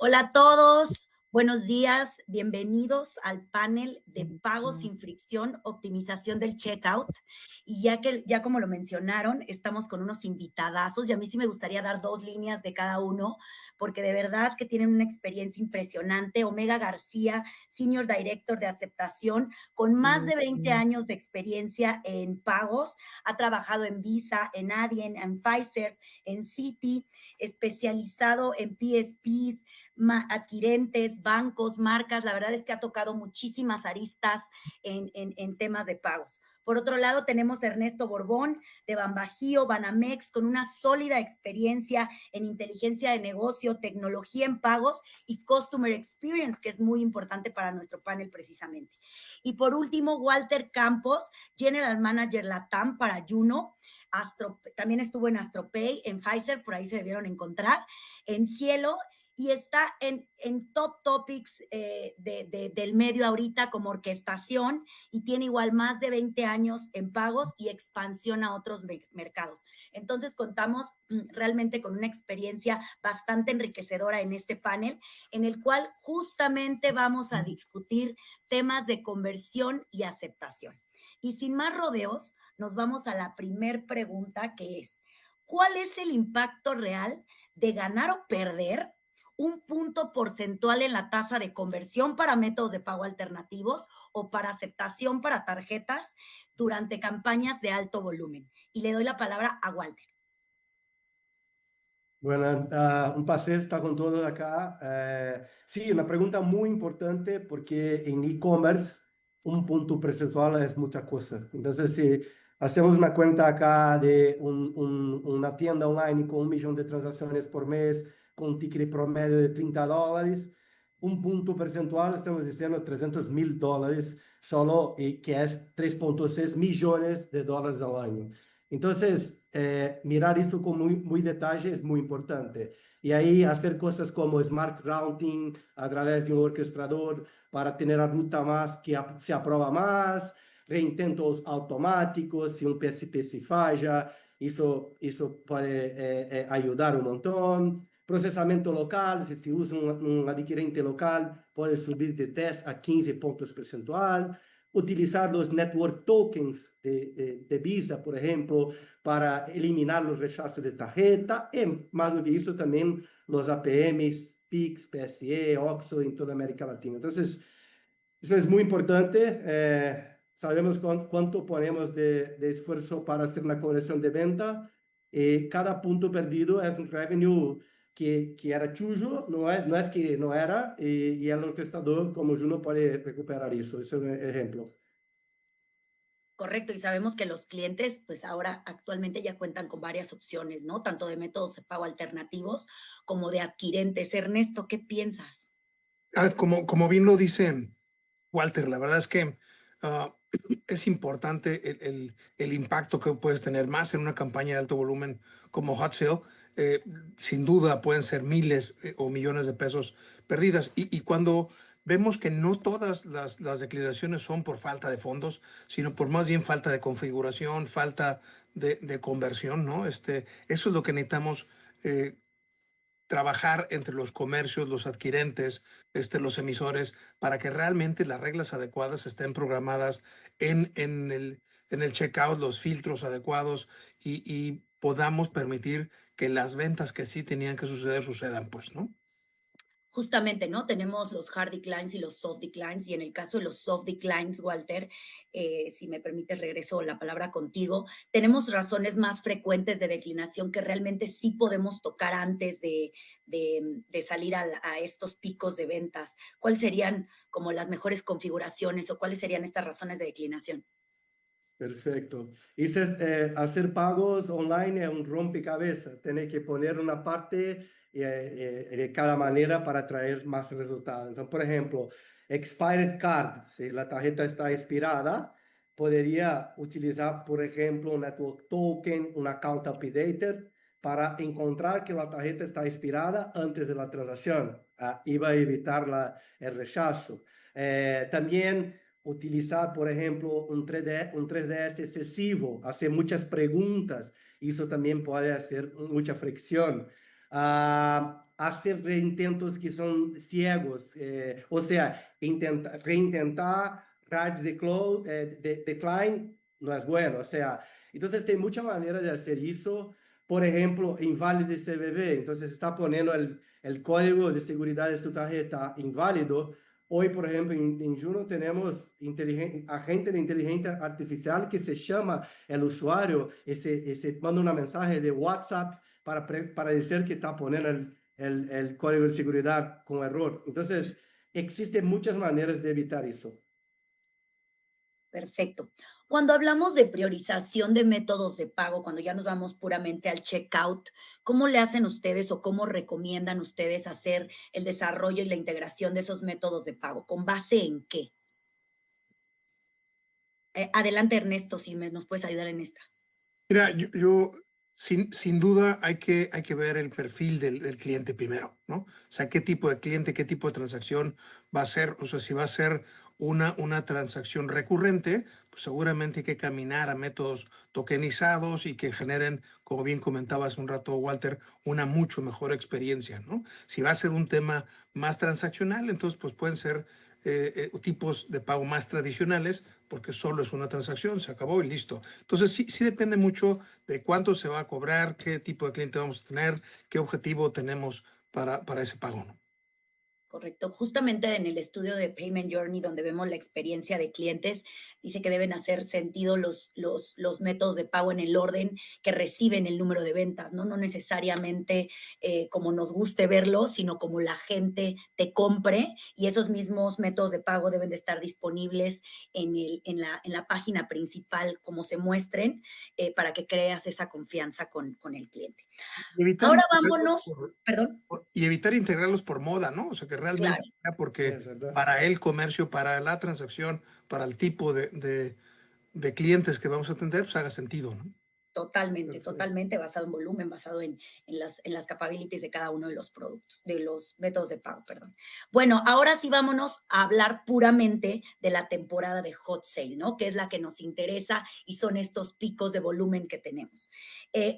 Hola a todos, buenos días, bienvenidos al panel de pagos sin fricción, optimización del checkout. Y ya como lo mencionaron, estamos con unos invitadazos y a mí sí me gustaría dar dos líneas de cada uno, porque de verdad que tienen una experiencia impresionante. Omega García, Senior Director de Aceptación, con más de 20 años de experiencia en pagos, ha trabajado en Visa, en Adyen, en Pfizer, en Citi, especializado en PSPs, adquirentes, bancos, marcas. La verdad es que ha tocado muchísimas aristas en temas de pagos. Por otro lado, tenemos a Ernesto Borbón de Banbajío, Banamex, con una sólida experiencia en inteligencia de negocio, tecnología en pagos y customer experience, que es muy importante para nuestro panel precisamente. Y por último, Walter Campos, General Manager Latam para Juno. También estuvo en Astropay, en Pfizer, por ahí se debieron encontrar, en Cielo, y está en top topics del medio ahorita como orquestación, y tiene igual más de 20 años en pagos y expansión a otros mercados. Entonces contamos realmente con una experiencia bastante enriquecedora en este panel, en el cual justamente vamos a discutir temas de conversión y aceptación. Y sin más rodeos, nos vamos a la primer pregunta, que es: ¿cuál es el impacto real de ganar o perder un punto porcentual en la tasa de conversión para métodos de pago alternativos o para aceptación para tarjetas durante campañas de alto volumen? Y le doy la palabra a Walter. Bueno, un placer estar con todos acá. Sí, una pregunta muy importante porque en e-commerce un punto percentual es mucha cosa. Entonces, si hacemos una cuenta acá de una tienda online con 1 millón de transacciones por mes, con un ticket promedio de $30, un punto percentual, estamos diciendo $300.000 solo, y que es 3,6 millones de dólares al año. Entonces, mirar eso con muy detalle es muy importante. Y ahí hacer cosas como smart routing a través de un orquestador para tener la ruta más que se aprueba más, reintentos automáticos, si un PSP se falla, eso puede ayudar un montón. Procesamiento local, si se usa un adquirente local, puede subir de 10 a 15 puntos percentual. Utilizar los network tokens de Visa, por ejemplo, para eliminar los rechazos de tarjeta, y más do que eso también los APMs, Pix, PSE, OXXO en toda América Latina. Entonces, eso es muy importante. Sabemos cuánto ponemos de esfuerzo para hacer una conversión de venta. Cada punto perdido es un revenue que era tuyo, no es que no era, y el orquestador como Juno puede recuperar eso. Ese es un ejemplo. Correcto, y sabemos que los clientes, pues ahora actualmente ya cuentan con varias opciones, ¿no? Tanto de métodos de pago alternativos como de adquirentes. Ernesto, ¿qué piensas? Como bien lo dice Walter, la verdad es que ah, es importante el impacto que puedes tener más en una campaña de alto volumen como Hot Sale. Eh, Sin duda pueden ser miles o millones de pesos perdidas. Y cuando vemos que no todas las declinaciones son por falta de fondos, sino por más bien falta de configuración, falta de conversión, ¿no? Eso es lo que necesitamos. Trabajar entre los comercios, los adquirentes, los emisores, para que realmente las reglas adecuadas estén programadas en el checkout, los filtros adecuados y podamos permitir que las ventas que sí tenían que suceder sucedan, pues, ¿no? Justamente, ¿no? Tenemos los hard declines y los soft declines, y en el caso de los soft declines, Walter, si me permites, regreso la palabra contigo. Tenemos razones más frecuentes de declinación que realmente sí podemos tocar antes de salir a estos picos de ventas. ¿Cuáles serían como las mejores configuraciones o cuáles serían estas razones de declinación? Perfecto. Hacer pagos online es un rompecabezas. Tienes que poner una parte de cada manera para traer más resultados. Entonces, por ejemplo, expired card, si la tarjeta está expirada, podría utilizar, por ejemplo, un network token, un account updater, para encontrar que la tarjeta está expirada antes de la transacción. Y va a evitar el rechazo. También utilizar, por ejemplo, un 3DS excesivo, hacer muchas preguntas, eso también puede hacer mucha fricción. hacer reintentos que son ciegos, o sea, reintentar hard decline no es bueno, o sea, entonces hay muchas maneras de hacer eso. Por ejemplo, inválido CVV, entonces está poniendo el código de seguridad de su tarjeta inválido. Hoy, por ejemplo, en Juno tenemos agente de inteligencia artificial que se llama el usuario y se manda una mensaje de WhatsApp para decir que está poniendo el código de seguridad con error. Entonces, existen muchas maneras de evitar eso. Perfecto. Cuando hablamos de priorización de métodos de pago, cuando ya nos vamos puramente al checkout, ¿cómo le hacen ustedes o cómo recomiendan ustedes hacer el desarrollo y la integración de esos métodos de pago? ¿Con base en qué? Adelante, Ernesto, si nos puedes ayudar en esta. Mira, sin duda hay que ver el perfil del cliente primero, ¿no? O sea, qué tipo de cliente, qué tipo de transacción va a ser. O sea, si va a ser una transacción recurrente, pues seguramente hay que caminar a métodos tokenizados y que generen, como bien comentabas un rato, Walter, una mucho mejor experiencia, ¿no? Si va a ser un tema más transaccional, entonces pues pueden ser tipos de pago más tradicionales, porque solo es una transacción, se acabó y listo. Entonces sí depende mucho de cuánto se va a cobrar, qué tipo de cliente vamos a tener, qué objetivo tenemos para ese pago, ¿no? Correcto. Justamente en el estudio de Payment Journey, donde vemos la experiencia de clientes, dice que deben hacer sentido los métodos de pago en el orden que reciben el número de ventas, ¿no? No necesariamente como nos guste verlo, sino como la gente te compre, y esos mismos métodos de pago deben de estar disponibles en la página principal como se muestren, para que creas esa confianza con el cliente. Evitar Ahora integrarlos vámonos, perdón, y evitar integrarlos por moda, ¿no? O sea, que realmente claro. sea porque Es verdad. para el comercio, para la transacción, para el tipo de clientes que vamos a atender, pues haga sentido, ¿no? Totalmente, Perfecto. totalmente basado en volumen, basado en las capabilities de cada uno de los productos, de los métodos de pago, perdón. Bueno, ahora sí vámonos a hablar puramente de la temporada de hot sale, ¿no? Que es la que nos interesa y son estos picos de volumen que tenemos.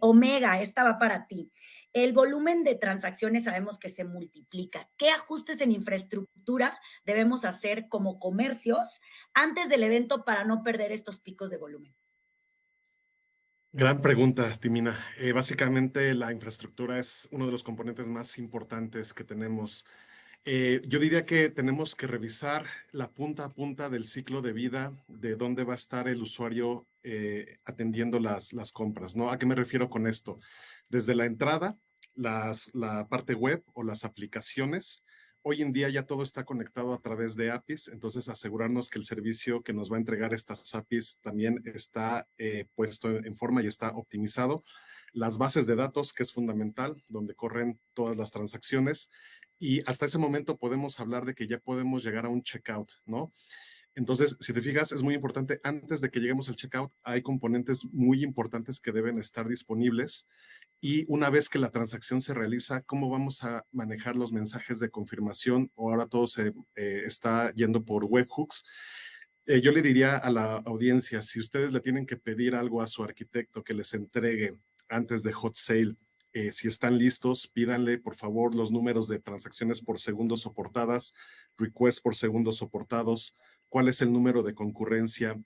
Omega, esta va para ti. El volumen de transacciones sabemos que se multiplica. ¿Qué ajustes en infraestructura debemos hacer como comercios antes del evento para no perder estos picos de volumen? Gran pregunta, Timina. Básicamente la infraestructura es uno de los componentes más importantes que tenemos. Yo diría que tenemos que revisar la punta a punta del ciclo de vida de dónde va a estar el usuario atendiendo las compras, ¿no? ¿A qué me refiero con esto? Desde la entrada, la parte web o las aplicaciones. Hoy en día ya todo está conectado a través de APIs, entonces asegurarnos que el servicio que nos va a entregar estas APIs también está puesto en forma y está optimizado. Las bases de datos, que es fundamental, donde corren todas las transacciones. Y hasta ese momento podemos hablar de que ya podemos llegar a un checkout, ¿no? Entonces, si te fijas, es muy importante, antes de que lleguemos al checkout, hay componentes muy importantes que deben estar disponibles. Y una vez que la transacción se realiza, ¿cómo vamos a manejar los mensajes de confirmación? O ahora todo se está yendo por webhooks. Yo le diría a la audiencia, si ustedes le tienen que pedir algo a su arquitecto que les entregue antes de hot sale, si están listos, pídanle por favor los números de transacciones por segundo soportadas, requests por segundo soportados, cuál es el número de concurrencia,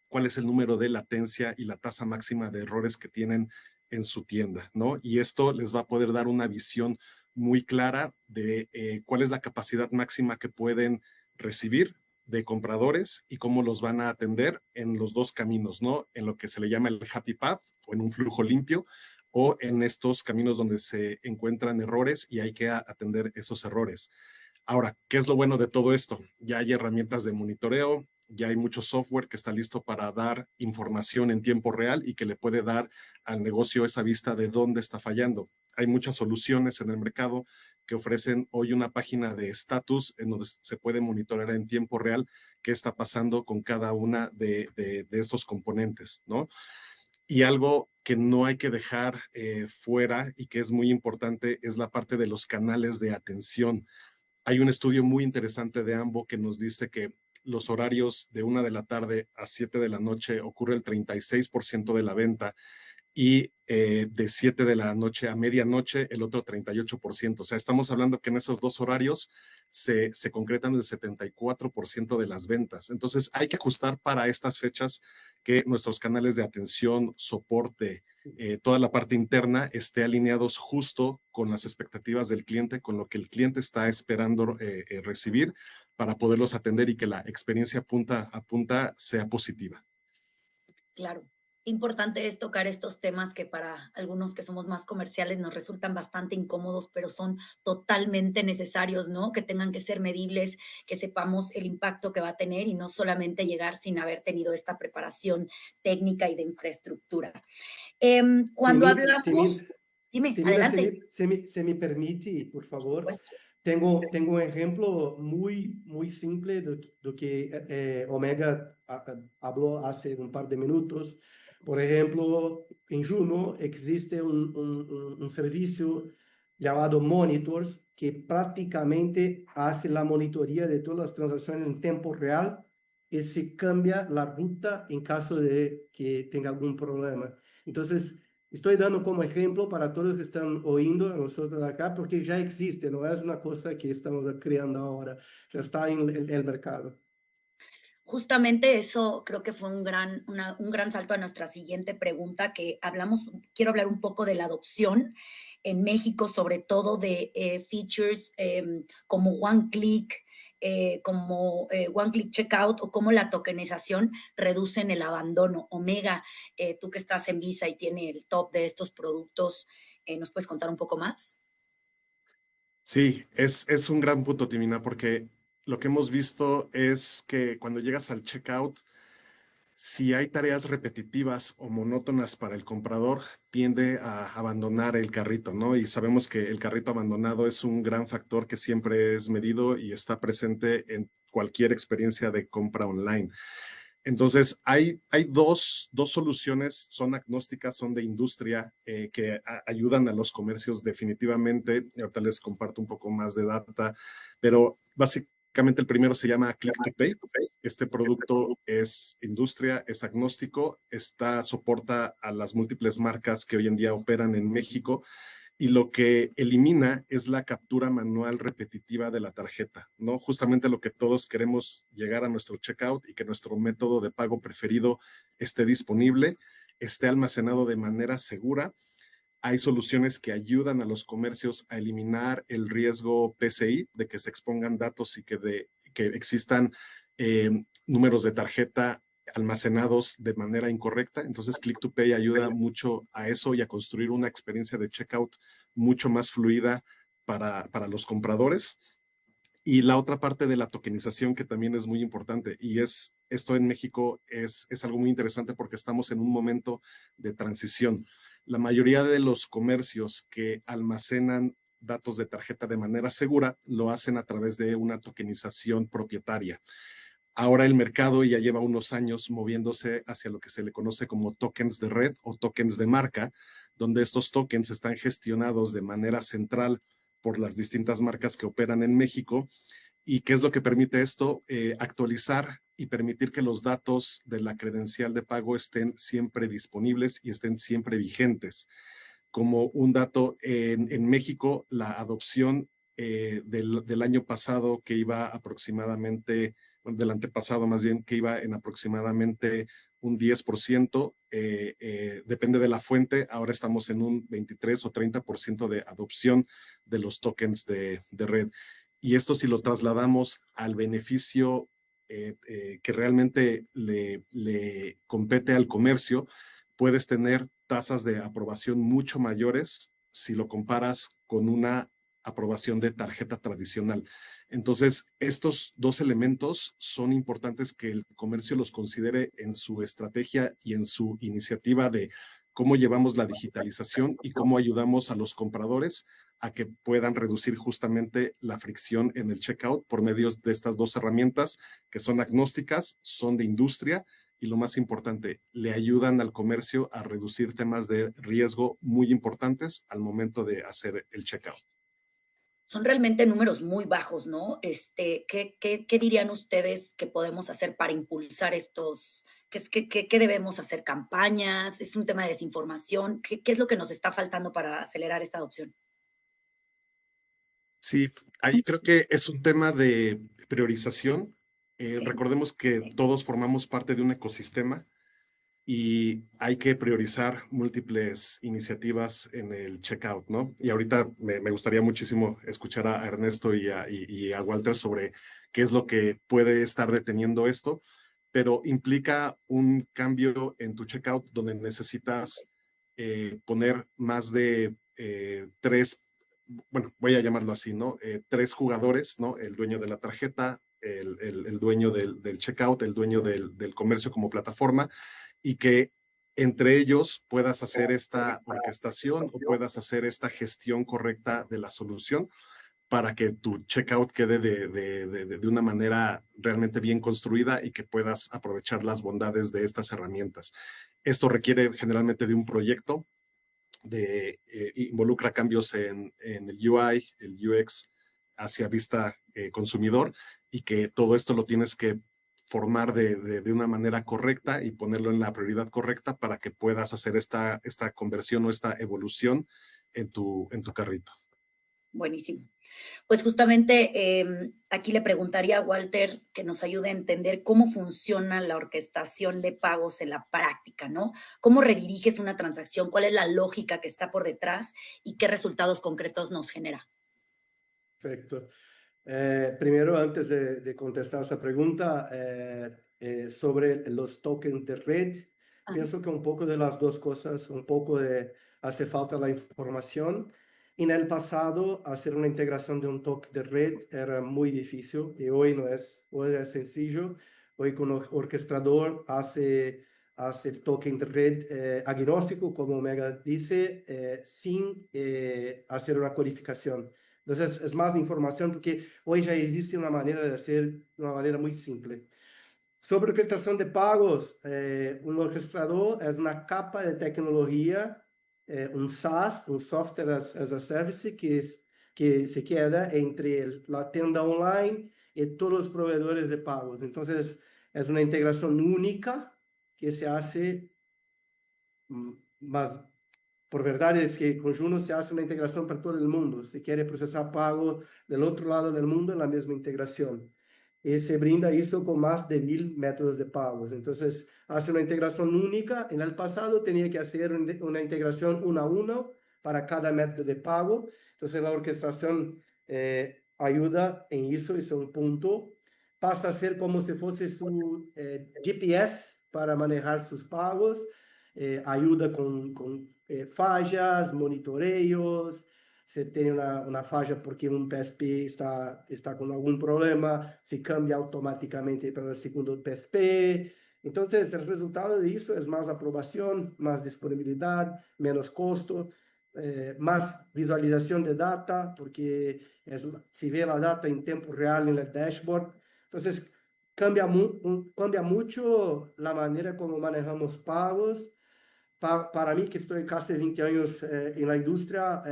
cuál es el número de latencia y la tasa máxima de errores que tienen en su tienda, ¿no? Y esto les va a poder dar una visión muy clara de cuál es la capacidad máxima que pueden recibir de compradores y cómo los van a atender en los dos caminos, ¿no? En lo que se le llama el happy path o en un flujo limpio o en estos caminos donde se encuentran errores y hay que atender esos errores. Ahora, ¿qué es lo bueno de todo esto? Ya hay herramientas de monitoreo, ya hay mucho software que está listo para dar información en tiempo real y que le puede dar al negocio esa vista de dónde está fallando. Hay muchas soluciones en el mercado que ofrecen hoy una página de estatus en donde se puede monitorear en tiempo real qué está pasando con cada una de estos componentes, ¿no? Y algo que no hay que dejar fuera y que es muy importante es la parte de los canales de atención. Hay un estudio muy interesante de AMBO que nos dice que los horarios de 1 de la tarde a 7 de la noche ocurre el 36% de la venta y de 7 de la noche a medianoche el otro 38%. O sea, estamos hablando que en esos dos horarios se concretan el 74% de las ventas. Entonces hay que ajustar para estas fechas que nuestros canales de atención, soporte, toda la parte interna esté alineados justo con las expectativas del cliente, con lo que el cliente está esperando recibir para poderlos atender y que la experiencia punta a punta sea positiva. Claro. Importante es tocar estos temas que para algunos que somos más comerciales nos resultan bastante incómodos, pero son totalmente necesarios, ¿no? Que tengan que ser medibles, que sepamos el impacto que va a tener y no solamente llegar sin haber tenido esta preparación técnica y de infraestructura. Cuando hablamos, dime, Temida, adelante. se me permite, por Por favor, supuesto. tengo un ejemplo muy simple do que Omega habló hace un par de minutos. Por ejemplo, en Juno existe un servicio llamado Monitors que prácticamente hace la monitoría de todas las transacciones en tiempo real y se cambia la ruta en caso de que tenga algún problema. Entonces, estoy dando como ejemplo para todos que están oyendo a nosotros acá, porque ya existe, no es una cosa que estamos creando ahora, ya está en el mercado. Justamente eso creo que fue un gran salto a nuestra siguiente pregunta, quiero hablar un poco de la adopción en México, sobre todo de features como One Click, One Click Checkout o cómo la tokenización reducen el abandono. Omega, tú que estás en Visa y tiene el top de estos productos, ¿nos puedes contar un poco más? Sí, es un gran punto, Timina, porque lo que hemos visto es que cuando llegas al checkout, si hay tareas repetitivas o monótonas para el comprador, tiende a abandonar el carrito, ¿no? Y sabemos que el carrito abandonado es un gran factor que siempre es medido y está presente en cualquier experiencia de compra online. Entonces, hay dos soluciones, son agnósticas, son de industria, que ayudan a los comercios definitivamente. Y ahorita les comparto un poco más de data, pero básicamente el primero se llama Click to Pay. Este producto es industria, es agnóstico, soporta a las múltiples marcas que hoy en día operan en México y lo que elimina es la captura manual repetitiva de la tarjeta, ¿no? Justamente lo que todos queremos llegar a nuestro checkout y que nuestro método de pago preferido esté disponible, esté almacenado de manera segura. Hay soluciones que ayudan a los comercios a eliminar el riesgo PCI de que se expongan datos y que existan números de tarjeta almacenados de manera incorrecta. Entonces, Click to Pay ayuda mucho a eso y a construir una experiencia de checkout mucho más fluida para los compradores. Y la otra parte de la tokenización que también es muy importante y esto en México es algo muy interesante porque estamos en un momento de transición. La mayoría de los comercios que almacenan datos de tarjeta de manera segura lo hacen a través de una tokenización propietaria. Ahora el mercado ya lleva unos años moviéndose hacia lo que se le conoce como tokens de red o tokens de marca, donde estos tokens están gestionados de manera central por las distintas marcas que operan en México. ¿Y qué es lo que permite esto? Actualizar y permitir que los datos de la credencial de pago estén siempre disponibles y estén siempre vigentes. Como un dato, en México, la adopción del año pasado, que iba aproximadamente, del antepasado más bien, que iba en aproximadamente un 10%, depende de la fuente, ahora estamos en un 23 o 30% de adopción de los tokens de red. Y esto si lo trasladamos al beneficio que realmente le compete al comercio, puedes tener tasas de aprobación mucho mayores si lo comparas con una aprobación de tarjeta tradicional. Entonces, estos dos elementos son importantes que el comercio los considere en su estrategia y en su iniciativa de cómo llevamos la digitalización y cómo ayudamos a los compradores a que puedan reducir justamente la fricción en el checkout por medio de estas dos herramientas que son agnósticas, son de industria y lo más importante, le ayudan al comercio a reducir temas de riesgo muy importantes al momento de hacer el checkout. son realmente números muy bajos, ¿no? ¿Qué dirían ustedes que podemos hacer para impulsar estos? ¿Qué debemos hacer? ¿Campañas? ¿Es un tema de desinformación? ¿Qué es lo que nos está faltando para acelerar esta adopción? Sí, ahí creo que es un tema de priorización. Ok, Recordemos que todos formamos parte de un ecosistema y hay que priorizar múltiples iniciativas en el checkout, ¿no? Y ahorita me gustaría muchísimo escuchar a Ernesto y a Walter sobre qué es lo que puede estar deteniendo esto, pero implica un cambio en tu checkout donde necesitas poner más de tres, bueno, voy a llamarlo así, ¿no? Tres jugadores, ¿no? El dueño de la tarjeta, el dueño del checkout, el dueño del comercio como plataforma, y que entre ellos puedas hacer esta orquestación o puedas hacer esta gestión correcta de la solución para que tu checkout quede de una manera realmente bien construida y que puedas aprovechar las bondades de estas herramientas. Esto requiere generalmente de un proyecto, involucra cambios en el UI, el UX hacia vista consumidor, y que todo esto lo tienes que formar de una manera correcta y ponerlo en la prioridad correcta para que puedas hacer esta conversión o esta evolución en tu carrito. buenísimo. Pues justamente aquí le preguntaría a Walter que nos ayude a entender cómo funciona la orquestación de pagos en la práctica, ¿no? ¿Cómo rediriges una transacción? ¿Cuál es la lógica que está por detrás y qué resultados concretos nos genera? Perfecto. Primero, antes de contestar esa pregunta, sobre los tokens de red, Ah, pienso que un poco de las dos cosas, un poco de hace falta la información. En el pasado, hacer una integración de un token de red era muy difícil y hoy no es, hoy es sencillo. Hoy con el orquestador hace el token de red agnóstico, como Omega dice, sin hacer una codificación. Entonces es más información porque hoy ya existe una manera de hacer de una manera muy simple. Sobre orquestación de pagos, un orquestador es una capa de tecnología, un SaaS, un Software as a Service, que se queda entre la tienda online y todos los proveedores de pagos. Entonces es una integración única que se hace más. Por verdad es que con Juno se hace una integración para todo el mundo. Se quiere procesar pago del otro lado del mundo en la misma integración. Y se brinda eso con más de 1000 métodos de pagos. Entonces, hace una integración única. En el pasado tenía que hacer una integración uno a uno para cada método de pago. Entonces, la orquestación ayuda en eso, es un punto. Pasa a ser como si fuese su GPS para manejar sus pagos. Ayuda con fallas, monitoreos. Se tiene una falla porque un PSP está con algún problema, se cambia automáticamente para el segundo PSP. Entonces, el resultado de eso es más aprobación, más disponibilidad, menos costo, más visualización de data, porque se ve la data en tiempo real en el dashboard. Entonces, cambia mucho la manera como manejamos pagos. Para mí, que estoy casi 20 años en la industria,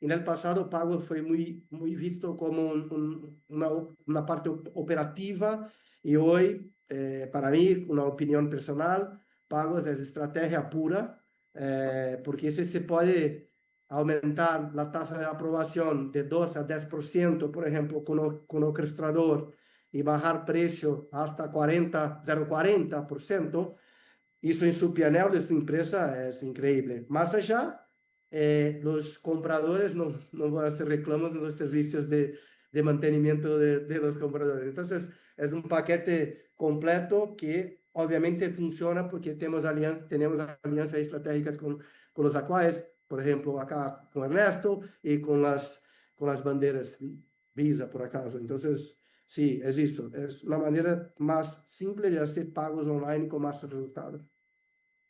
en el pasado pago fue muy visto como una parte operativa, y hoy, para mí, una opinión personal, pagos es estrategia pura, porque si se puede aumentar la tasa de aprobación de 2 a 10%, por ejemplo, con orquestador, y bajar precio hasta 0,40%, eso en su P&L de su empresa es increíble. Más allá, los compradores no van a hacer reclamos en los servicios de mantenimiento de los compradores. Entonces, es un paquete completo que obviamente funciona porque tenemos alianzas estratégicas con los acuarios, por ejemplo, acá con Ernesto y con las banderas Visa, por acaso. Entonces, sí, es eso. Es una manera más simple de hacer pagos online con más resultados.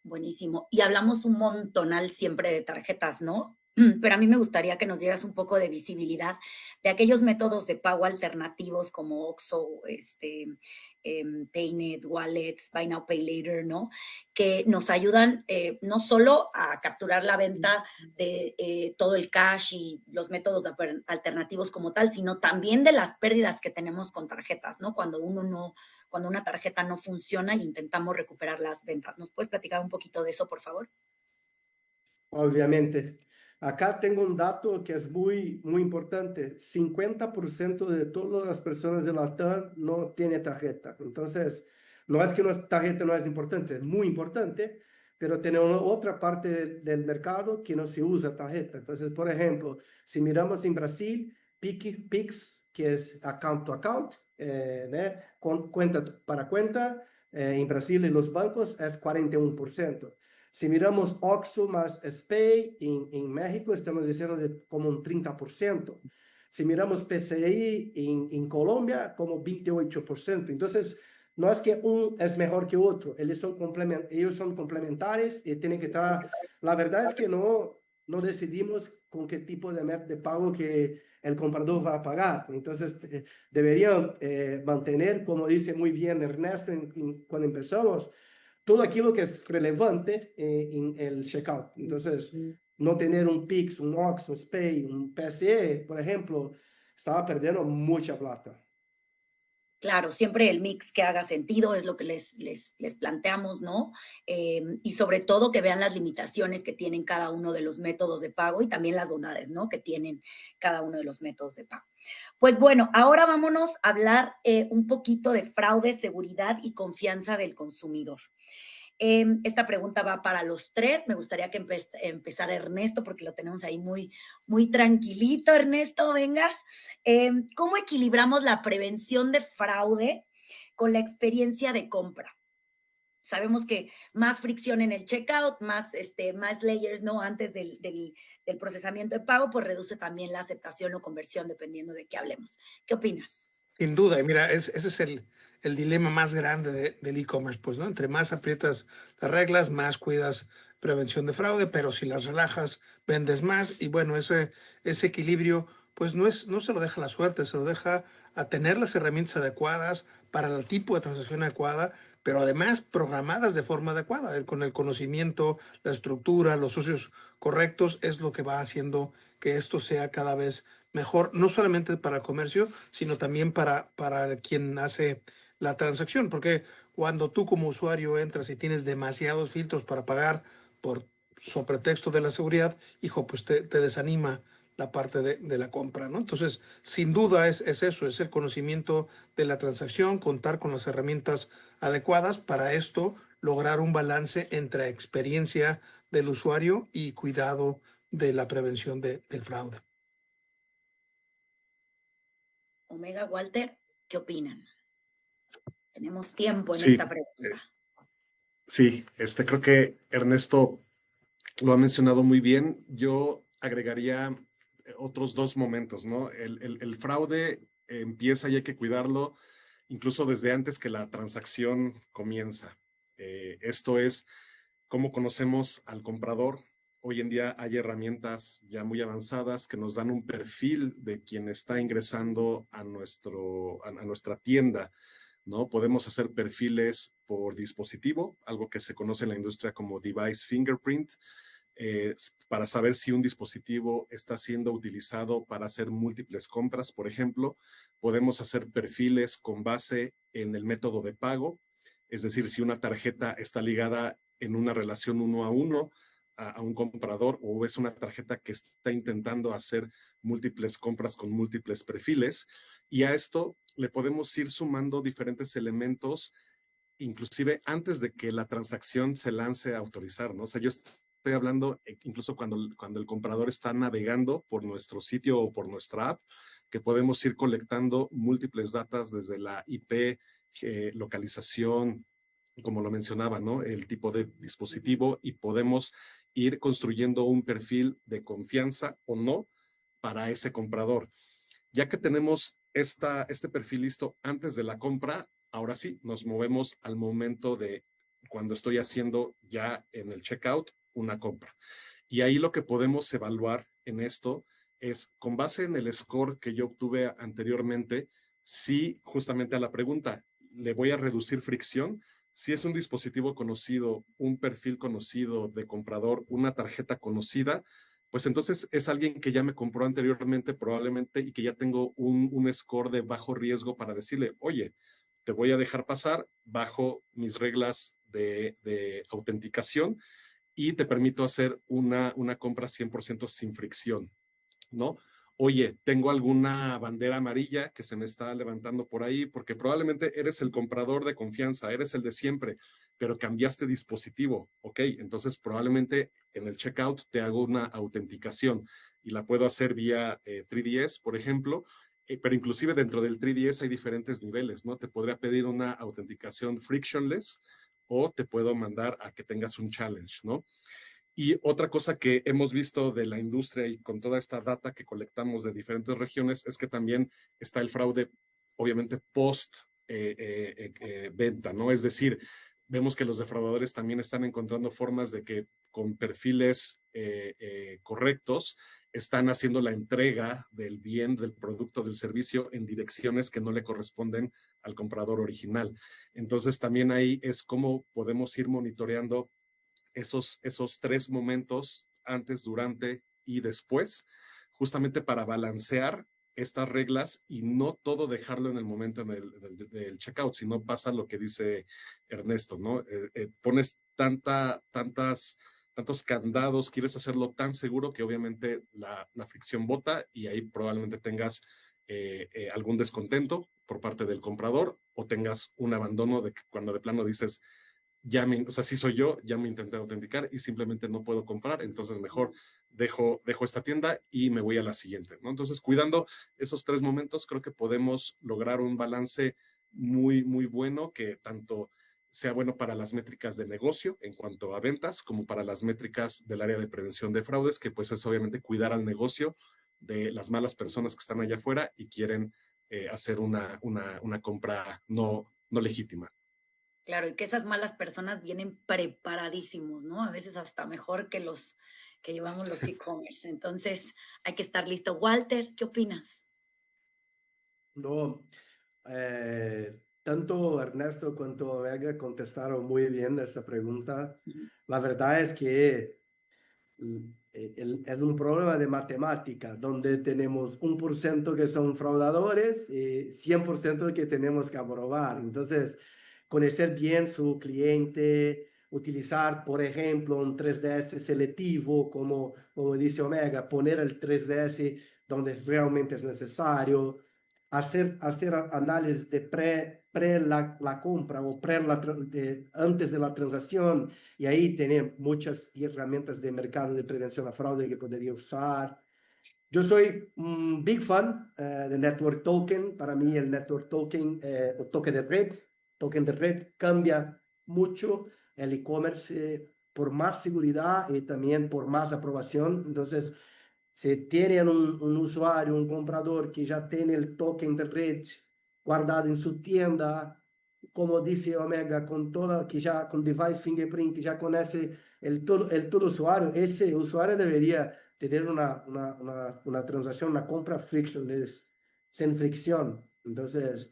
buenísimo. Y hablamos un montonal siempre de tarjetas, ¿no? pero a mí me gustaría que nos dieras un poco de visibilidad de aquellos métodos de pago alternativos como OXXO, Paynet, Wallets, Buy Now, Pay Later, ¿no? Que nos ayudan no solo a capturar la venta de todo el cash y los métodos alternativos como tal, sino también de las pérdidas que tenemos con tarjetas, ¿no? Cuando una tarjeta no funciona y intentamos recuperar las ventas. ¿Nos puedes platicar un poquito de eso, por favor? Obviamente. Acá tengo un dato que es muy importante. 50% de todas las personas de la TAM no tiene tarjeta. Entonces, no es que nuestra tarjeta no es importante, es muy importante, pero tenemos otra parte del mercado que no se usa tarjeta. Entonces, por ejemplo, si miramos en Brasil, Pix, que es account to account, cuenta para cuenta, en Brasil en los bancos es 41%. Si miramos OXXO más SPAY en México, estamos diciendo de como un 30%. Si miramos PCI en Colombia, como 28%. Entonces, no es que uno es mejor que otro, ellos son complementarios y tienen que estar. La verdad es que no decidimos con qué tipo de pago que el comprador va a pagar. Entonces, deberían mantener, como dice muy bien Ernesto cuando empezamos, todo aquilo que es relevante en el checkout. Entonces, no tener un Pix, un OXXO, un SPAY, un PSE, por ejemplo, estaba perdiendo mucha plata. Claro, siempre el mix que haga sentido es lo que les planteamos, ¿no? Y sobre todo que vean las limitaciones que tienen cada uno de los métodos de pago y también las bondades, ¿no? Que tienen cada uno de los métodos de pago. Pues bueno, ahora vámonos a hablar un poquito de fraude, seguridad y confianza del consumidor. Esta pregunta va para los tres. Me gustaría que empezara Ernesto, porque lo tenemos ahí muy tranquilito. Ernesto, venga. ¿Cómo equilibramos la prevención de fraude con la experiencia de compra? Sabemos que más fricción en el checkout, más layers, ¿no? Antes del procesamiento de pago, pues reduce también la aceptación o conversión, dependiendo de qué hablemos. ¿Qué opinas? Sin duda, y mira, ese es el dilema más grande del e-commerce, pues, ¿no? Entre más aprietas las reglas, más cuidas prevención de fraude, pero si las relajas, vendes más. Y bueno, ese equilibrio, pues no se lo deja la suerte, se lo deja a tener las herramientas adecuadas para el tipo de transacción adecuada, pero además programadas de forma adecuada. Con el conocimiento, la estructura, los socios correctos, es lo que va haciendo que esto sea cada vez mejor, no solamente para el comercio, sino también para quien hace la transacción, porque cuando tú como usuario entras y tienes demasiados filtros para pagar por sobre pretexto de la seguridad, hijo, pues te desanima la parte de la compra, ¿no? Entonces, sin duda es eso, es el conocimiento de la transacción, contar con las herramientas adecuadas para esto, lograr un balance entre experiencia del usuario y cuidado de la prevención del fraude. Omega, Walter, ¿qué opinan? Tenemos tiempo en Sí, esta pregunta. sí, creo que Ernesto lo ha mencionado muy bien. Yo agregaría otros dos momentos, ¿no? El fraude empieza y hay que cuidarlo incluso desde antes que la transacción comienza. Esto es cómo conocemos al comprador. Hoy en día hay herramientas ya muy avanzadas que nos dan un perfil de quien está ingresando a nuestra tienda, ¿no? Podemos hacer perfiles por dispositivo, algo que se conoce en la industria como device fingerprint, para saber si un dispositivo está siendo utilizado para hacer múltiples compras, por ejemplo. Podemos hacer perfiles con base en el método de pago, es decir, si una tarjeta está ligada en una relación uno a uno a un comprador o es una tarjeta que está intentando hacer múltiples compras con múltiples perfiles. Y a esto le podemos ir sumando diferentes elementos, inclusive antes de que la transacción se lance a autorizar, ¿no? O sea, yo estoy hablando incluso cuando el comprador está navegando por nuestro sitio o por nuestra app, que podemos ir colectando múltiples datas desde la IP, localización, como lo mencionaba, ¿no? El tipo de dispositivo, y podemos ir construyendo un perfil de confianza o no para ese comprador. Ya que tenemos este perfil listo antes de la compra, ahora sí, nos movemos al momento de cuando estoy haciendo ya en el checkout una compra. Y ahí lo que podemos evaluar en esto es, con base en el score que yo obtuve anteriormente, si justamente a la pregunta, ¿le voy a reducir fricción? Si es un dispositivo conocido, un perfil conocido de comprador, una tarjeta conocida, pues entonces es alguien que ya me compró anteriormente probablemente y que ya tengo un score de bajo riesgo para decirle, oye, te voy a dejar pasar bajo mis reglas de autenticación y te permito hacer una compra 100% sin fricción, ¿no? Oye, tengo alguna bandera amarilla que se me está levantando por ahí porque probablemente eres el comprador de confianza, eres el de siempre, pero cambiaste dispositivo, ¿ok? Entonces probablemente en el checkout te hago una autenticación y la puedo hacer vía 3DS, por ejemplo, pero inclusive dentro del 3DS hay diferentes niveles, ¿no? Te podría pedir una autenticación frictionless o te puedo mandar a que tengas un challenge, ¿no? Y otra cosa que hemos visto de la industria y con toda esta data que colectamos de diferentes regiones es que también está el fraude, obviamente, post venta, ¿no? Es decir, vemos que los defraudadores también están encontrando formas de que con perfiles correctos están haciendo la entrega del bien, del producto, del servicio en direcciones que no le corresponden al comprador original. Entonces, también ahí es cómo podemos ir monitoreando esos 3 momentos, antes, durante y después, justamente para balancear estas reglas y no todo dejarlo en el momento del checkout, sino pasa lo que dice Ernesto, ¿no? Pones tantos candados, quieres hacerlo tan seguro que obviamente la fricción bota y ahí probablemente tengas algún descontento por parte del comprador o tengas un abandono de que cuando de plano dices, o sea, sí soy yo, ya me intenté autenticar y simplemente no puedo comprar, entonces mejor dejo esta tienda y me voy a la siguiente, ¿no? Entonces, cuidando esos 3 momentos, creo que podemos lograr un balance muy, muy bueno que tanto sea bueno para las métricas de negocio en cuanto a ventas, como para las métricas del área de prevención de fraudes, que pues es obviamente cuidar al negocio de las malas personas que están allá afuera y quieren hacer una compra no legítima. Claro, y que esas malas personas vienen preparadísimos, ¿no? A veces hasta mejor que los que llevamos los e-commerce. Entonces, hay que estar listo. Walter, ¿qué opinas? No, tanto Ernesto quanto Omega contestaron muy bien esta pregunta. La verdad es que es un problema de matemática, donde tenemos 1% que son fraudadores y 100% que tenemos que aprobar. Entonces, conocer bien su cliente, utilizar, por ejemplo, un 3DS selectivo, como dice Omega, poner el 3DS donde realmente es necesario, hacer análisis de pre la compra o antes de la transacción, y ahí tiene muchas herramientas de mercado de prevención a fraude que podría usar. Yo soy un big fan de Network Token. Para mí el Network Token, o token de red cambia mucho el e-commerce por más seguridad y también por más aprobación. Entonces, si tienen un usuario, un comprador que ya tiene el token de red guardado en su tienda, como dice Omega, con toda, que ya con device fingerprint, que ya conoce todo usuario, ese usuario debería tener una transacción, una compra frictionless, sin fricción. Entonces,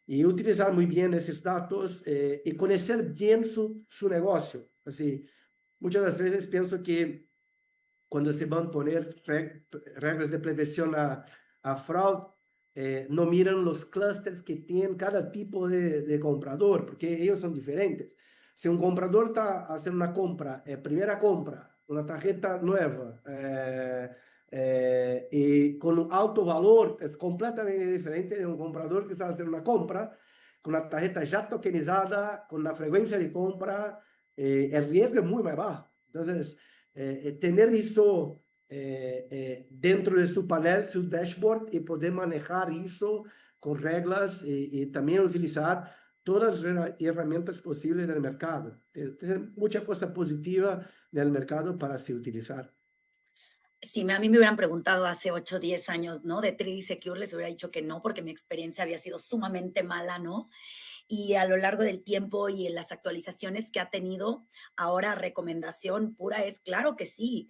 y utilizar muy bien esos datos y conocer bien su negocio. Así, muchas veces pienso que cuando se van a poner reglas de prevención a fraude, no miran los clusters que tiene cada tipo de comprador, porque ellos son diferentes. Si un comprador está haciendo una compra, primera compra, una tarjeta nueva, y con un alto valor, es completamente diferente de un comprador que está haciendo una compra con una tarjeta ya tokenizada, con una frecuencia de compra, el riesgo es muy más bajo. Entonces, tener eso dentro de su panel, su dashboard, y poder manejar eso con reglas y también utilizar todas las herramientas posibles del mercado. Tiene mucha cosa positiva del mercado para se utilizar. Si a mí me hubieran preguntado hace 8 o 10 años, ¿no? De 3D Secure, les hubiera dicho que no, porque mi experiencia había sido sumamente mala, ¿no? y a lo largo del tiempo y en las actualizaciones que ha tenido, ahora recomendación pura es, claro que sí,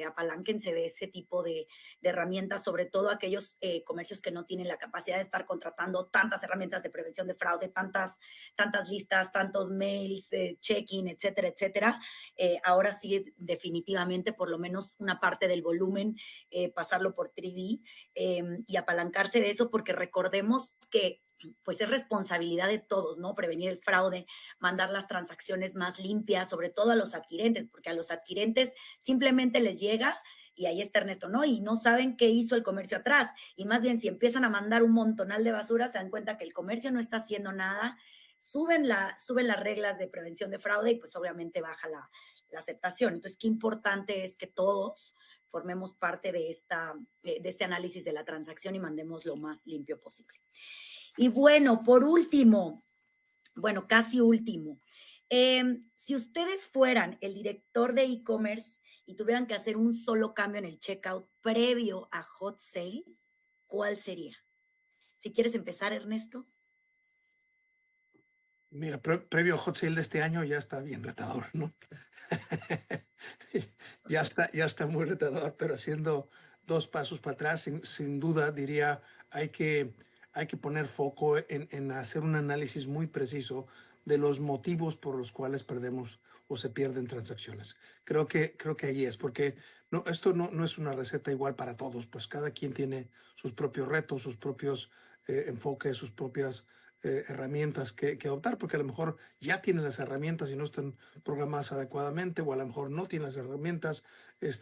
apalánquense de ese tipo de herramientas, sobre todo aquellos comercios que no tienen la capacidad de estar contratando tantas herramientas de prevención de fraude, tantas listas, tantos mails, check-in, etcétera, etcétera. Ahora sí, definitivamente, por lo menos una parte del volumen, pasarlo por 3D y apalancarse de eso, porque recordemos que pues es responsabilidad de todos, ¿no? Prevenir el fraude, mandar las transacciones más limpias, sobre todo a los adquirentes, porque a los adquirentes simplemente les llega y ahí está Ernesto, ¿no? Y no saben qué hizo el comercio atrás. Y más bien, si empiezan a mandar un montonal de basura, se dan cuenta que el comercio no está haciendo nada, suben las reglas de prevención de fraude y pues obviamente baja la aceptación. Entonces, qué importante es que todos formemos parte de este análisis de la transacción y mandemos lo más limpio posible. Y bueno, por último, bueno, casi último, si ustedes fueran el director de e-commerce y tuvieran que hacer un solo cambio en el checkout previo a Hot Sale, ¿cuál sería? Si quieres empezar, Ernesto. Mira, previo a Hot Sale de este año ya está bien retador, ¿no? Ya está muy retador, pero haciendo 2 pasos para atrás, sin duda diría, hay que poner foco en hacer un análisis muy preciso de los motivos por los cuales perdemos o se pierden transacciones. Creo que ahí es, porque esto no es una receta igual para todos, pues cada quien tiene sus propios retos, sus propios enfoques, sus propias herramientas que adoptar, porque a lo mejor ya tienen las herramientas y no están programadas adecuadamente, o a lo mejor no tienen las herramientas,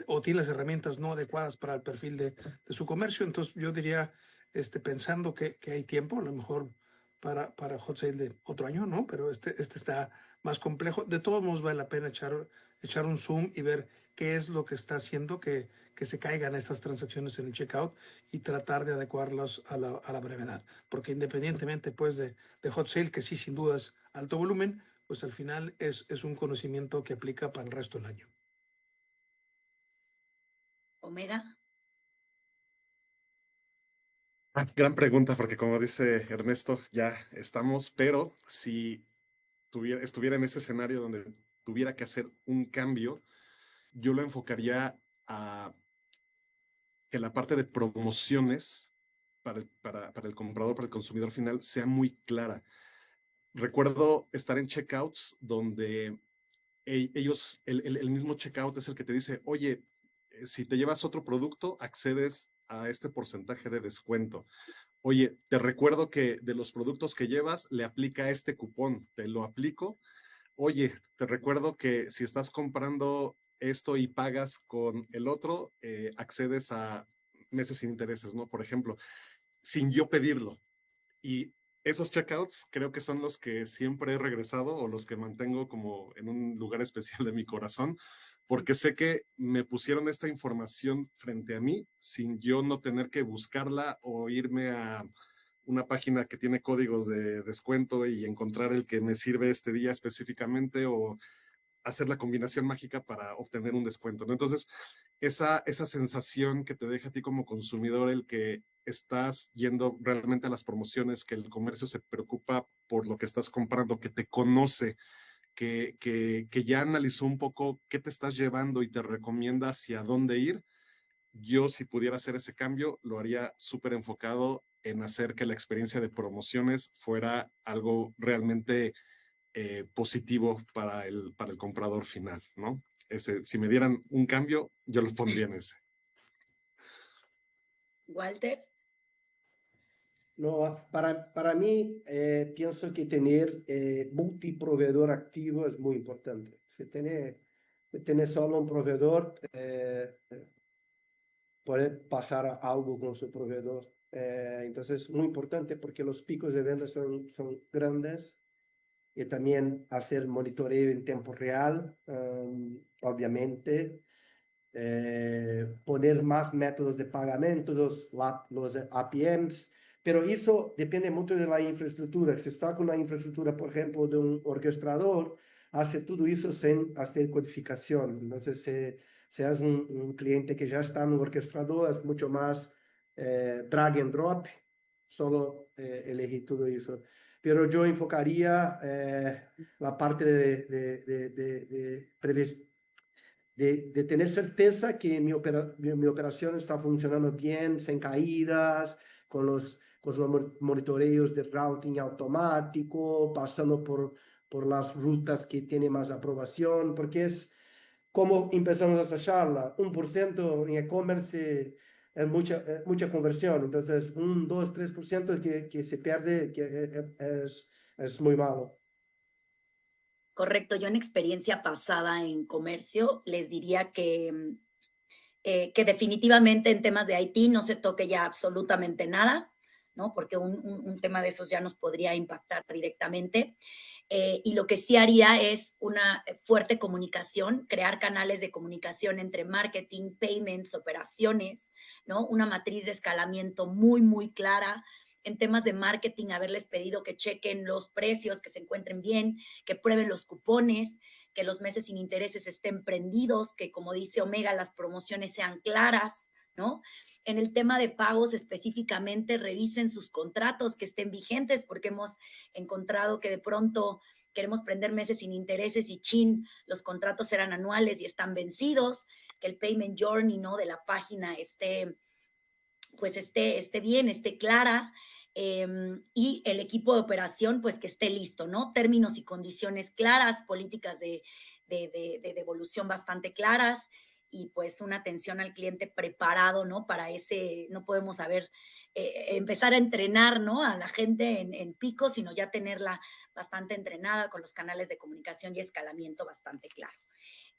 o tienen las herramientas no adecuadas para el perfil de su comercio. Entonces yo diría, pensando que hay tiempo, a lo mejor para Hot Sale de otro año, ¿no? Pero este está más complejo. De todos modos vale la pena echar un zoom y ver qué es lo que está haciendo que se caigan estas transacciones en el checkout y tratar de adecuarlas a la brevedad. Porque independientemente pues de Hot Sale, que sí sin duda es alto volumen, pues al final es un conocimiento que aplica para el resto del año. Omega. Gran pregunta, porque como dice Ernesto, ya estamos, pero si estuviera en ese escenario donde tuviera que hacer un cambio, yo lo enfocaría a que la parte de promociones para el comprador, para el consumidor final, sea muy clara. Recuerdo estar en checkouts donde ellos, el mismo checkout es el que te dice, oye, si te llevas otro producto, accedes a este porcentaje de descuento. Oye, te recuerdo que de los productos que llevas, le aplica este cupón, te lo aplico. Oye, te recuerdo que si estás comprando esto y pagas con el otro, accedes a meses sin intereses, ¿no? Por ejemplo, sin yo pedirlo. Y esos checkouts creo que son los que siempre he regresado o los que mantengo como en un lugar especial de mi corazón, porque sé que me pusieron esta información frente a mí sin yo no tener que buscarla o irme a una página que tiene códigos de descuento y encontrar el que me sirve este día específicamente o hacer la combinación mágica para obtener un descuento, ¿no? Entonces, esa sensación que te deja a ti como consumidor, el que estás yendo realmente a las promociones, que el comercio se preocupa por lo que estás comprando, que te conoce, que ya analizó un poco qué te estás llevando y te recomienda hacia dónde ir. Yo, si pudiera hacer ese cambio, lo haría súper enfocado en hacer que la experiencia de promociones fuera algo realmente positivo para el comprador final, ¿no? Si me dieran un cambio, yo lo pondría en ese. Walter. No, para mí, pienso que tener multiproveedor activo es muy importante. Si tiene solo un proveedor, puede pasar algo con su proveedor. Entonces, es muy importante porque los picos de ventas son grandes y también hacer monitoreo en tiempo real, obviamente. Poner más métodos de pagamento, los APMs, pero eso depende mucho de la infraestructura. Si está con la infraestructura, por ejemplo, de un orquestador, hace todo eso sin hacer codificación. Entonces, si es un cliente que ya está en un orquestador, es mucho más drag and drop, solo elegir todo eso. pero yo enfocaría la parte de tener certeza que mi operación está funcionando bien, sin caídas, con los monitoreos de routing automático, pasando por las rutas que tienen más aprobación, porque es como empezamos esa charla, 1% en e-commerce es mucha conversión, entonces 1, 2, 3% que se pierde es muy malo. Correcto, yo en experiencia pasada en comercio les diría que definitivamente en temas de IT no se toque ya absolutamente nada, ¿no? Porque un tema de esos ya nos podría impactar directamente. Y lo que sí haría es una fuerte comunicación, crear canales de comunicación entre marketing, payments, operaciones, ¿no? Una matriz de escalamiento muy, muy clara. En temas de marketing, haberles pedido que chequen los precios, que se encuentren bien, que prueben los cupones, que los meses sin intereses estén prendidos, que como dice Omega, las promociones sean claras, ¿no? En el tema de pagos específicamente, revisen sus contratos que estén vigentes, porque hemos encontrado que de pronto queremos prender meses sin intereses y chin, los contratos eran anuales y están vencidos, que el payment journey, ¿no? De la página esté bien, esté clara, y el equipo de operación, pues que esté listo, ¿no? Términos y condiciones claras, políticas de devolución bastante claras y pues una atención al cliente preparado, ¿no? Para ese, no podemos empezar a entrenar, ¿no? A la gente en pico, sino ya tenerla bastante entrenada con los canales de comunicación y escalamiento bastante claro.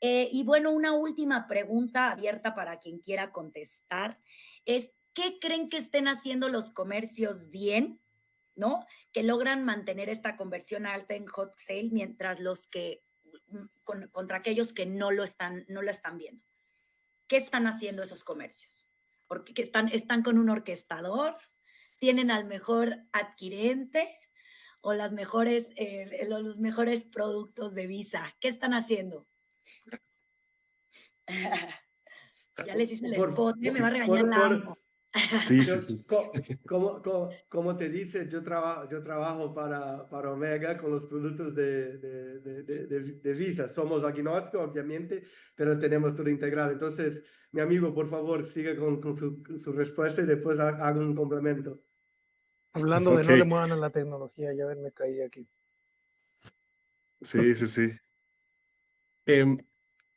Y bueno, una última pregunta abierta para quien quiera contestar es, ¿qué creen que estén haciendo los comercios bien, ¿no? Que logran mantener esta conversión alta en hot sale mientras contra aquellos que no lo están viendo. ¿Qué están haciendo esos comercios? Porque están con un orquestador, tienen al mejor adquirente o los mejores productos de Visa. ¿Qué están haciendo? Ya les hice el spot, me va a regañar Lambo. Sí, sí, sí. Como te dice, yo trabajo para Omega con los productos de Visa. Somos agnósticos, obviamente, pero tenemos todo integrado. Entonces, mi amigo, por favor, siga con su respuesta y después hago un complemento. Hablando de Ok, no le muevan a la tecnología, ya ven, me caí aquí. sí, sí, sí.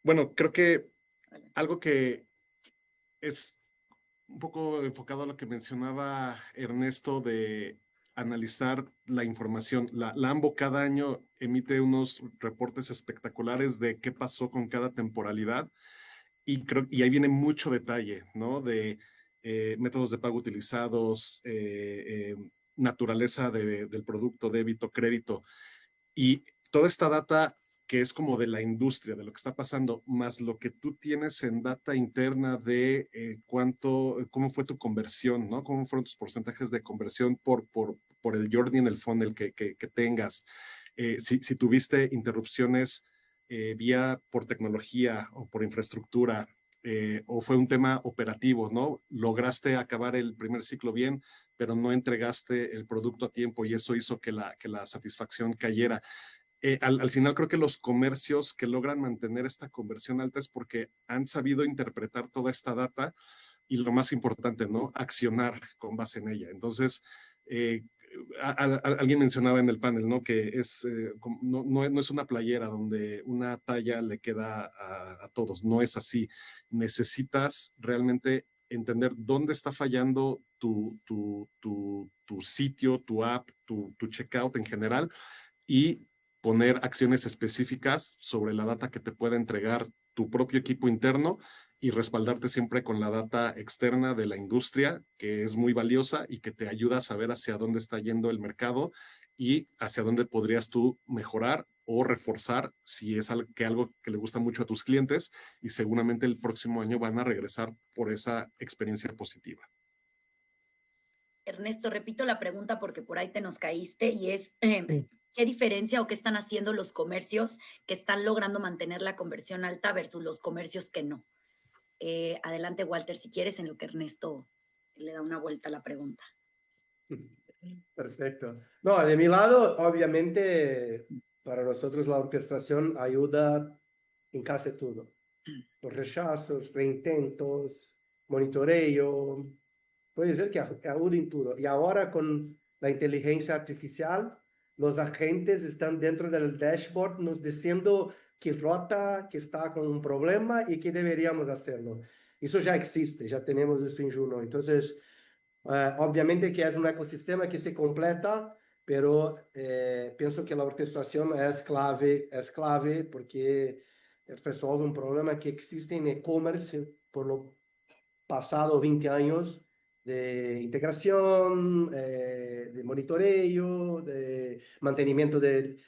Bueno, creo que algo que es un poco enfocado a lo que mencionaba Ernesto de analizar la información. La Lambo cada año emite unos reportes espectaculares de qué pasó con cada temporalidad y ahí viene mucho detalle, ¿no? De métodos de pago utilizados, naturaleza del producto, débito, crédito. Y toda esta data que es como de la industria, de lo que está pasando, más lo que tú tienes en data interna de cómo fue tu conversión, ¿no? Cómo fueron tus porcentajes de conversión por el journey en el funnel que tengas. Si tuviste interrupciones por tecnología o por infraestructura, o fue un tema operativo, ¿no? Lograste acabar el primer ciclo bien, pero no entregaste el producto a tiempo y eso hizo que la satisfacción cayera. Al final creo que los comercios que logran mantener esta conversión alta es porque han sabido interpretar toda esta data y lo más importante, ¿no? Accionar con base en ella. Entonces, alguien mencionaba en el panel, ¿no? Que no es una playera donde una talla le queda a todos, no es así. Necesitas realmente entender dónde está fallando tu sitio, tu app, tu checkout en general y poner acciones específicas sobre la data que te pueda entregar tu propio equipo interno y respaldarte siempre con la data externa de la industria, que es muy valiosa y que te ayuda a saber hacia dónde está yendo el mercado y hacia dónde podrías tú mejorar o reforzar si es algo que le gusta mucho a tus clientes y seguramente el próximo año van a regresar por esa experiencia positiva. Ernesto, repito la pregunta porque por ahí te nos caíste y es, Sí. ¿qué diferencia o qué están haciendo los comercios que están logrando mantener la conversión alta versus los comercios que no? Adelante, Walter, si quieres, en lo que Ernesto le da una vuelta a la pregunta. Perfecto. No, de mi lado, obviamente, para nosotros la orquestación ayuda en casi todo. Los rechazos, reintentos, monitoreo, puede ser que ayude en todo. Y ahora con la inteligencia artificial, los agentes están dentro del dashboard nos diciendo que rota, que está con un problema y que deberíamos hacerlo. Eso ya existe, ya tenemos eso en Juno. Entonces, obviamente que es un ecosistema que se completa, pero pienso que la orquestación es clave porque resuelve un problema que existe en e-commerce por lo pasado 20 años de integración, de monitoreo, de mantenimiento del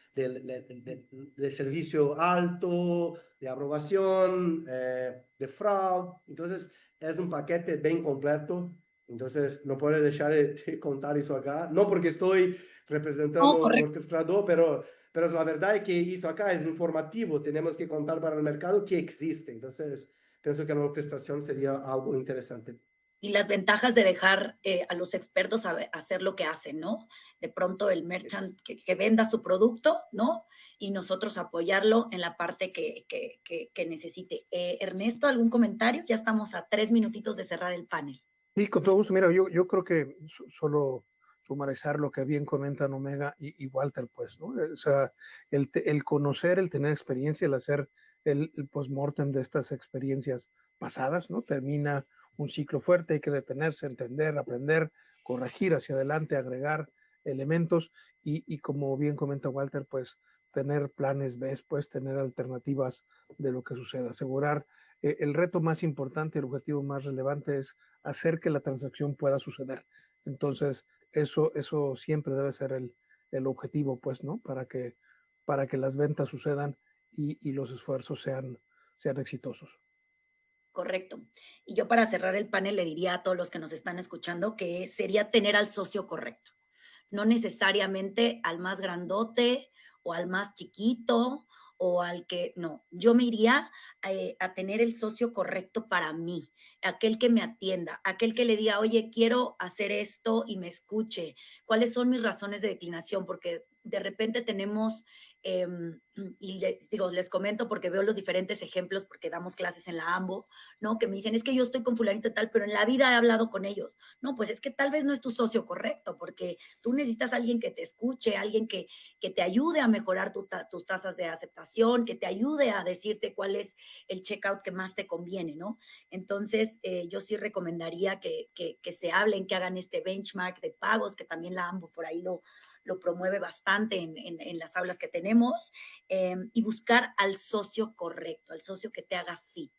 servicio alto, de aprobación, de fraude. Entonces, es un paquete bien completo. Entonces, no puedo dejar de contar eso acá. No porque estoy representando No, un correcto. orquestador, pero la verdad es que eso acá es informativo. Tenemos que contar para el mercado que existe. Entonces, pienso que la orquestación sería algo interesante. Y las ventajas de dejar a los expertos hacer lo que hacen, ¿no? De pronto el merchant que venda su producto, ¿no? Y nosotros apoyarlo en la parte que necesite. Ernesto, ¿algún comentario? Ya estamos a 3 minutitos de cerrar el panel. Sí, con todo gusto. Mira, yo creo que solo sumarizar lo que bien comentan Omega y Walter, pues, ¿no? O sea, el conocer, el tener experiencia, el hacer el post-mortem de estas experiencias pasadas, ¿no? Termina un ciclo fuerte, hay que detenerse, entender, aprender, corregir hacia adelante, agregar elementos y como bien comenta Walter, pues, tener planes B, pues, tener alternativas de lo que suceda, asegurar. El reto más importante, el objetivo más relevante es hacer que la transacción pueda suceder. Entonces, eso siempre debe ser el objetivo, pues, ¿no? Para que las ventas sucedan y los esfuerzos sean exitosos. Correcto. Y yo para cerrar el panel le diría a todos los que nos están escuchando que sería tener al socio correcto, no necesariamente al más grandote o al más chiquito o al que, no, yo me iría a tener el socio correcto para mí, aquel que me atienda, aquel que le diga, oye, quiero hacer esto y me escuche, cuáles son mis razones de declinación, porque de repente tenemos, y les comento porque veo los diferentes ejemplos, porque damos clases en la AMBO, ¿no? Que me dicen, es que yo estoy con fulanito y tal, pero en la vida he hablado con ellos. No, pues es que tal vez no es tu socio correcto, porque tú necesitas a alguien que te escuche, alguien que te ayude a mejorar tus tasas de aceptación, que te ayude a decirte cuál es el checkout que más te conviene, ¿no? Entonces, yo sí recomendaría que se hablen, que hagan este benchmark de pagos, que también la AMBO por ahí lo promueve bastante en las aulas que tenemos, y buscar al socio correcto, al socio que te haga fit.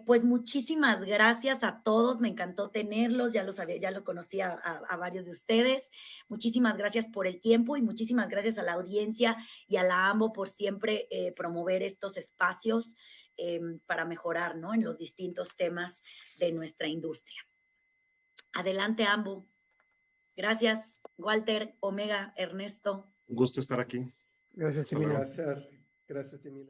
Pues muchísimas gracias a todos, me encantó tenerlos, ya lo conocía a varios de ustedes. Muchísimas gracias por el tiempo y muchísimas gracias a la audiencia y a la AMBO por siempre promover estos espacios para mejorar, ¿no? En los distintos temas de nuestra industria. Adelante, AMBO. Gracias, Walter, Omega, Ernesto. Un gusto estar aquí. Gracias, Hasta Timina. luego. Gracias, gracias, Emilio.